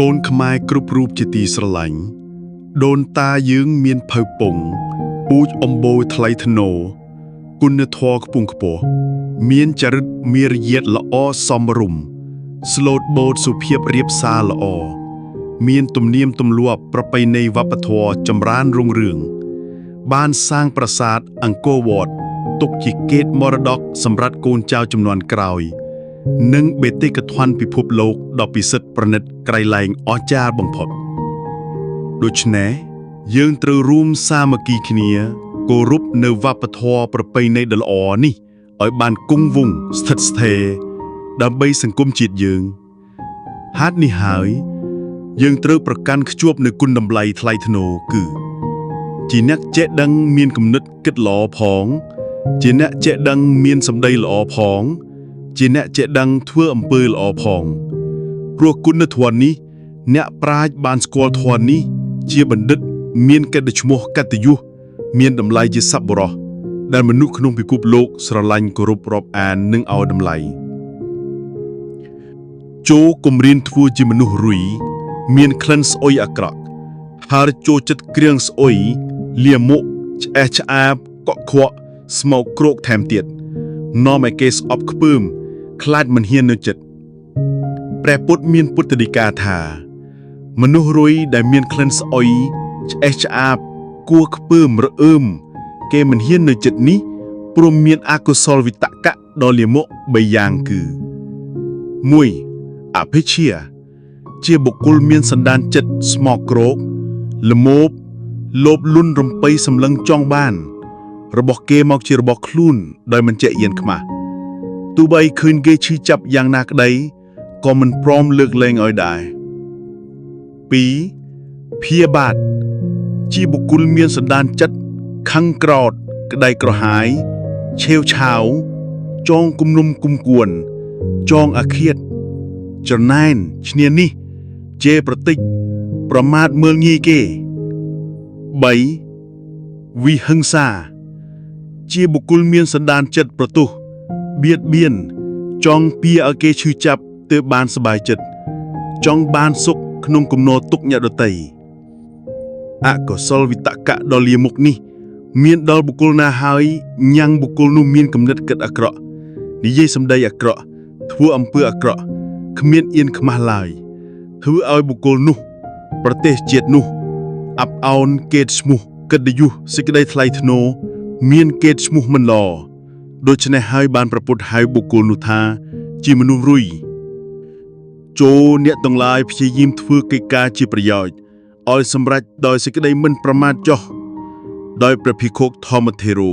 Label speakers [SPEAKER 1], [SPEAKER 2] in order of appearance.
[SPEAKER 1] កូនខ្មែរគ្រប់រូបជាទីស្រឡាញ់ដូនតាយើងមានភៅពងពូជអំបូរថ្លៃថ្នូរគុណធម៌ខ្ពង់ខ្ពស់មានចរិតមារយាទល្អសមរម្យស្លូតបូតសុភាពរៀបសារល្អមានទំនៀមទម្លាប់ប្រពៃណីវប្បធម៌ចម្រើនរុងរឿងបានសាងប្រាសាទអង្គរវត្តទុកជាកេរ្តិ៍មរតកសម្រាប់កូនចៅជំនាន់ក្រោយនិងបេតិកភណ្ឌពិភពលោកដ៏ពិសិដ្ឋប្រណិតក្រៃលែងអស្ចារ្យបំផុតដូច្នេះយើងត្រូវរួមសាមគ្គីគ្នាគោរពនៅវប្បធម៌ប្រពៃណីដ៏ល្អនេះឲ្យបានគង់វង្សស្ថិតស្ថេរដើម្បីសង្គមជាតិយើងហេតុនេះហើយយើងត្រូវប្រកាន់ខ្ជាប់នូវគុណតម្លៃថ្លៃថ្នូរគឺជាអ្នកចេះដឹងមានគំនិតគិតល្អផងជាអ្នកចេះដឹងមានសម្ដីល្អផងជាអ្នកចេះដឹងធ្វើអំពើល្អផងព្រោះគុណធម៌នេះអ្នកប្រាជ្ញបានស្គាល់ធម៌នេះជាបណ្ឌិតមានកិត្តិឈ្មោះកតញ្ញុមានតម្លៃជាសប្បុរសដែលមនុស្សក្នុងពិភពលោកស្រឡាញ់គោរពរាប់អាននិងឲ្យតម្លៃចូលគំរានធ្វើជាមនុស្សរុយមានក្លិនស្អុយអាក្រក់ហើរចូលចិត្តគ្រឿងស្អុយលាមកឆ្អេះឆ្អាបកក់ខ្វក់ស្មោកគ្រោកថែមទៀតនាំឲ្យគេស្អប់ខ្ពើមខ្លាចមិនហ៊ាននៅចិត្តព្រះពុទ្ធមានពុទ្ធដីកាថាមនុស្សរុយដែលមានក្លិនស្អុយឆ្អេះឆ្អាបគួរខ្ពើមរអើមគេមិនហ៊ាននៅចិត្តនេះព្រមមានអកុសលវិតកៈដ៏លាមក3យ៉ាងគឺ 1. អភិជ្ជាជាបុគ្គលមានសន្តានចិត្តស្មោកគ្រោកល្មបលោភលន់រំពៃសម្លឹងចង់បានរបស់គេមកជារបស់ខ្លួនដោយមិនចេះអៀនខ្មាស់ទោះបីឃើញគេឈឺចាប់យ៉ាងណាក្តីក៏មិនព្រមលើកលែងឲ្យដែរ 2. ព្យាបាទជាបុគ្គលមានសន្តានចិត្តខឹងក្រោធក្តីក្រហាយឆេវឆាវចងគំនុំគុំគួនចងអាឃាតចំណែនឈ្នានេះជេរប្រតិចប្រមាថមើលងាយគេ 3. វិហិង្សាជាបុគ្គលមានសន្តានចិត្តប្រទុះបៀតបៀនចង់ពៀឲ្យគេឈឺចាប់ទើបបានសប្បាយចិត្តចង់បានសុខក្នុងគំនរទុកអ្នកដទៃអកុសលវិតកៈដ៏លាមកនេះមានដល់បុគ្គលណាហើយញ៉ាំងបុគ្គលនោះមានគំនិតគិតអាក្រក់និយាយសម្ដីអាក្រក់ធ្វើអំពើអាក្រក់គ្មានអៀនខ្មាស់ឡើយធ្វើឲ្យបុគ្គលនោះប្រទេសជាតិនោះអាប់អោនគេឈ្មោះកិត្តិយសសេចក្តីថ្លៃថ្នូរមានគេឈ្មោះមិនល្អដូច្នេះហើយបានប្រពុតហៅបុគ្គលនោះថាជាមនុស្សរុយចូលអ្នកទាំងឡាយព្យាយាមធ្វើកិច្ចការជាប្រយោជន៍ឲ្យសម្រេចដោយសេចក្តីមិនប្រមាទចុះដោយព្រះភិក្ខុធម្មថេរោ